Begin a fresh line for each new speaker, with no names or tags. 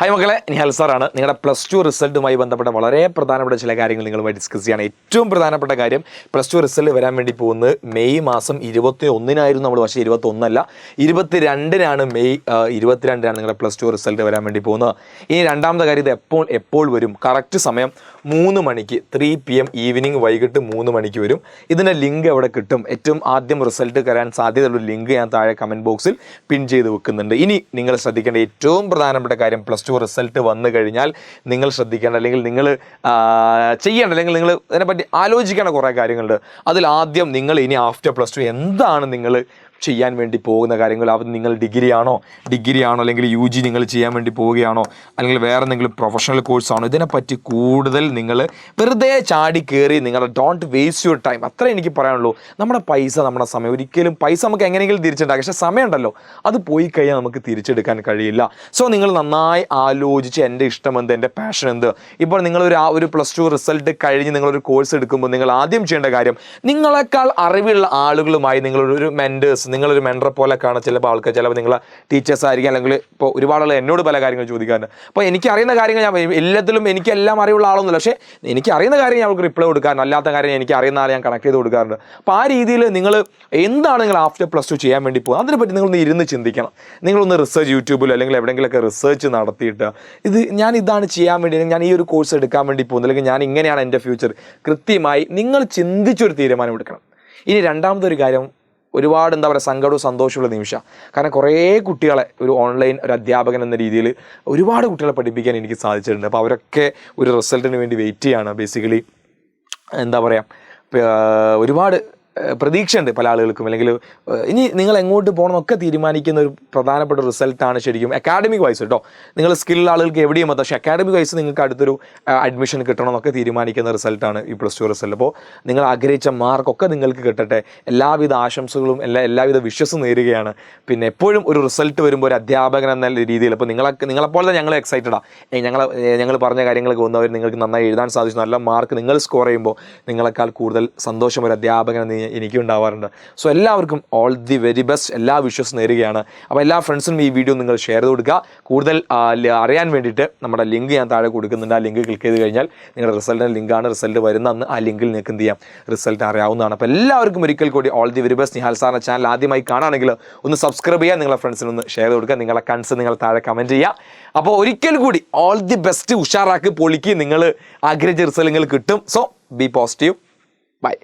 Hi മക്കളെ, നിഹാൽ സാറാണ്. നിങ്ങളുടെ +2 റിസൾട്ടുമായി ബന്ധപ്പെട്ട വളരെ പ്രധാനപ്പെട്ട ചില കാര്യങ്ങൾ നിങ്ങളുമായി ഡിസ്കസ് ചെയ്യാണ്. ഏറ്റവും പ്രധാനപ്പെട്ട കാര്യം, +2 റിസൾട്ട് വരാൻ വേണ്ടി പോകുന്നത് മെയ് മാസം 21-നായിരുന്നു നമ്മൾ, പക്ഷേ 21 അല്ല, 22-നാണ്. മെയ് 22-നാണ് നിങ്ങളുടെ +2 റിസൾട്ട് വരാൻ വേണ്ടി പോകുന്നത്. ഇനി രണ്ടാമത്തെ കാര്യം, ഇത് എപ്പോൾ വരും? കറക്റ്റ് സമയം 3 മണിക്ക്, 3 PM ഈവനിങ്, വൈകിട്ട് 3 മണിക്ക് വരും. ഇതിൻ്റെ ലിങ്ക് എവിടെ കിട്ടും? ഏറ്റവും ആദ്യം റിസൾട്ട് വരാൻ സാധ്യതയുള്ള ലിങ്ക് ഞാൻ താഴെ കമൻറ്റ് ബോക്സിൽ പിൻ ചെയ്ത് വെക്കുന്നുണ്ട്. ഇനി നിങ്ങൾ ശ്രദ്ധിക്കേണ്ട ഏറ്റവും പ്രധാനപ്പെട്ട കാര്യം, +2 റിസൾട്ട് വന്നു കഴിഞ്ഞാൽ നിങ്ങൾ ശ്രദ്ധിക്കേണ്ട, അല്ലെങ്കിൽ നിങ്ങൾ ചെയ്യേണ്ട, അല്ലെങ്കിൽ നിങ്ങൾ അതിനെപ്പറ്റി ആലോചിക്കേണ്ട കുറേ കാര്യങ്ങളുണ്ട്. അതിൽ ആദ്യം, നിങ്ങൾ ഇനി ആഫ്റ്റർ +2 എന്താണ് നിങ്ങൾ ചെയ്യാൻ വേണ്ടി പോകുന്ന കാര്യങ്ങൾ? അത് നിങ്ങൾ ഡിഗ്രി ആണോ, അല്ലെങ്കിൽ UG നിങ്ങൾ ചെയ്യാൻ വേണ്ടി പോവുകയാണോ, അല്ലെങ്കിൽ വേറെ എന്തെങ്കിലും പ്രൊഫഷണൽ കോഴ്സാണോ? ഇതിനെപ്പറ്റി കൂടുതൽ നിങ്ങൾ വെറുതെ ചാടി കയറി, നിങ്ങൾ ഡോണ്ട് വേസ്റ്റ് യുവർ ടൈം. അത്രേ എനിക്ക് പറയാനുള്ളൂ. നമ്മുടെ പൈസ, നമ്മുടെ സമയം, ഒരിക്കലും പൈസ നമുക്ക് എങ്ങനെയെങ്കിലും തിരിച്ചുണ്ടാക്കാം, പക്ഷേ സമയം ഉണ്ടല്ലോ, അത് പോയി കഴിഞ്ഞാൽ നമുക്ക് തിരിച്ചെടുക്കാൻ കഴിയില്ല. സോ നിങ്ങൾ നന്നായി ആലോചിച്ച്, എൻ്റെ ഇഷ്ടം എന്ത്, എൻ്റെ പാഷൻ എന്ത്. ഇപ്പോൾ നിങ്ങളൊരു +2 റിസൾട്ട് കഴിഞ്ഞ് നിങ്ങളൊരു കോഴ്സ് എടുക്കുമ്പോൾ നിങ്ങൾ ആദ്യം ചെയ്യേണ്ട കാര്യം, നിങ്ങളെക്കാൾ അറിവുള്ള ആളുകളുമായി നിങ്ങളൊരു നിങ്ങളൊരു മെൻറ്ററെ പോലെ കാണാൻ. ചിലപ്പോൾ ചിലപ്പോൾ നിങ്ങളെ ടീച്ചേഴ്സ് ആയിരിക്കും, അല്ലെങ്കിൽ ഇപ്പോൾ ഒരുപാട് ആളുകൾ എന്നോട് പല കാര്യങ്ങൾ ചോദിക്കാറുണ്ട്. അപ്പോൾ എനിക്കറിയുന്ന കാര്യങ്ങൾ, ഞാൻ എല്ലാത്തിലും എനിക്കെല്ലാം അറിവുള്ള ആളൊന്നുമില്ല, പക്ഷേ എനിക്കറിയുന്ന കാര്യം ഞാൻ അവർക്ക് റിപ്ലൈ കൊടുക്കാറുണ്ട്, അല്ലാത്ത കാര്യം എനിക്ക് അറിയുന്ന ആളെ ഞാൻ കണക്ട് ചെയ്ത് കൊടുക്കാറുണ്ട്. അപ്പോൾ ആ രീതിയിൽ നിങ്ങൾ എന്താണ് നിങ്ങൾ ആഫ്റ്റർ +2 ചെയ്യാൻ വേണ്ടി പോകുന്നത്, അതിനെപ്പറ്റി നിങ്ങളൊന്ന് ഇരുന്ന് ചിന്തിക്കണം. നിങ്ങളൊന്ന് യൂട്യൂബിലോ അല്ലെങ്കിൽ എവിടെയെങ്കിലുമൊക്കെ റിസർച്ച് നടത്തിയിട്ട്, ഞാൻ ഇതാണ് ചെയ്യാൻ വേണ്ടി, ഞാൻ ഈ ഒരു കോഴ്സ് എടുക്കാൻ വേണ്ടി പോകുന്നത്, അല്ലെങ്കിൽ ഞാൻ ഇങ്ങനെയാണ് എൻ്റെ ഫ്യൂച്ചർ, കൃത്യമായി നിങ്ങൾ ചിന്തിച്ചൊരു തീരുമാനം എടുക്കണം. ഇനി രണ്ടാമതൊരു കാര്യം, ഒരുപാട് സങ്കടവും സന്തോഷമുള്ള നിമിഷമാണ്. കാരണം കുറേ കുട്ടികളെ ഒരു ഓൺലൈൻ ഒരു അധ്യാപകൻ എന്ന രീതിയിൽ ഒരുപാട് കുട്ടികളെ പഠിപ്പിക്കാൻ എനിക്ക് സാധിച്ചിട്ടുണ്ട്. അപ്പോൾ അവരൊക്കെ ഒരു റിസൾട്ടിന് വേണ്ടി വെയിറ്റ് ചെയ്യാണ്. ബേസിക്കലി ഒരുപാട് പ്രതീക്ഷയുണ്ട് പല ആളുകൾക്കും. അല്ലെങ്കിൽ ഇനി നിങ്ങൾ എങ്ങോട്ട് പോകണമെന്നൊക്കെ തീരുമാനിക്കുന്ന ഒരു പ്രധാനപ്പെട്ട റിസൾട്ടാണ് ശരിക്കും അക്കാഡമിക് വൈസ് കേട്ടോ. നിങ്ങൾ സ്കില്ലുള്ള ആളുകൾക്ക് എവിടെയും എത്താം, പക്ഷേ അക്കാഡമിക് വൈസ് നിങ്ങൾക്ക് അടുത്തൊരു അഡ്മിഷൻ കിട്ടണമെന്നൊക്കെ തീരുമാനിക്കുന്ന റിസൾട്ടാണ് ഈ +2 റിസൾട്ട്. അപ്പോൾ നിങ്ങൾ ആഗ്രഹിച്ച മാർക്കൊക്കെ നിങ്ങൾക്ക് കിട്ടട്ടെ, എല്ലാവിധ ആശംസകളും എല്ലാവിധ വിശ്വസും നേരുകയാണ്. പിന്നെ എപ്പോഴും ഒരു റിസൾട്ട് വരുമ്പോൾ ഒരു അധ്യാപകൻ എന്ന രീതിയിൽ, ഇപ്പോൾ നിങ്ങളെപ്പോലെ തന്നെ ഞങ്ങൾ എക്സൈറ്റഡാണ്. ഞങ്ങൾ പറഞ്ഞ കാര്യങ്ങളൊക്കെ വന്നവർ നിങ്ങൾക്ക് നന്നായി എഴുതാൻ സാധിച്ചു, നല്ല മാർക്ക് നിങ്ങൾ സ്കോർ ചെയ്യുമ്പോൾ നിങ്ങളെക്കാൾ കൂടുതൽ സന്തോഷം ഒരു അധ്യാപകൻ എനിക്ക് ഉണ്ടാവാറുണ്ട്. സോ എല്ലാവർക്കും ഓൾ ദി വെരി ബെസ്റ്റ്, എല്ലാ വിശ്വസും നേരുകയാണ്. അപ്പോൾ എല്ലാ ഫ്രണ്ട്സിനും ഈ വീഡിയോ നിങ്ങൾ ഷെയർ ചെയ്ത് കൊടുക്കുക. കൂടുതൽ അറിയാൻ വേണ്ടിയിട്ട് നമ്മുടെ ലിങ്ക് ഞാൻ താഴെ കൊടുക്കുന്നുണ്ട്. ആ ലിങ്ക് ക്ലിക്ക് ചെയ്ത് കഴിഞ്ഞാൽ നിങ്ങളുടെ റിസൾട്ടിൻ്റെ ലിങ്കാണ്. റിസൾട്ട് വരുന്ന അന്ന് ആ ലിങ്കിൽ നിങ്ങൾക്ക് എന്ത് ചെയ്യാം, റിസൾട്ട് അറിയാവുന്നതാണ്. അപ്പോൾ എല്ലാവർക്കും ഒരിക്കൽ കൂടി all the very best. Nihal സാറിൻ്റെ ചാനൽ ആദ്യമായി കാണുകയാണെങ്കിൽ ഒന്ന് സബ്സ്ക്രൈബ് ചെയ്യുക, നിങ്ങളുടെ ഫ്രണ്ട്സിനൊന്ന് ഷെയർ ചെയ്ത് കൊടുക്കുക, നിങ്ങളുടെ കൺസ് നിങ്ങൾ താഴെ കമൻറ്റ് ചെയ്യുക. അപ്പോൾ ഒരിക്കൽ കൂടി ഓൾ ദി ബെസ്റ്റ്, ഉഷാറാക്കി പൊളിക്ക്, നിങ്ങൾ ആഗ്രഹിച്ച റിസൾട്ട് നിങ്ങൾ കിട്ടും. So B positive. ബൈ.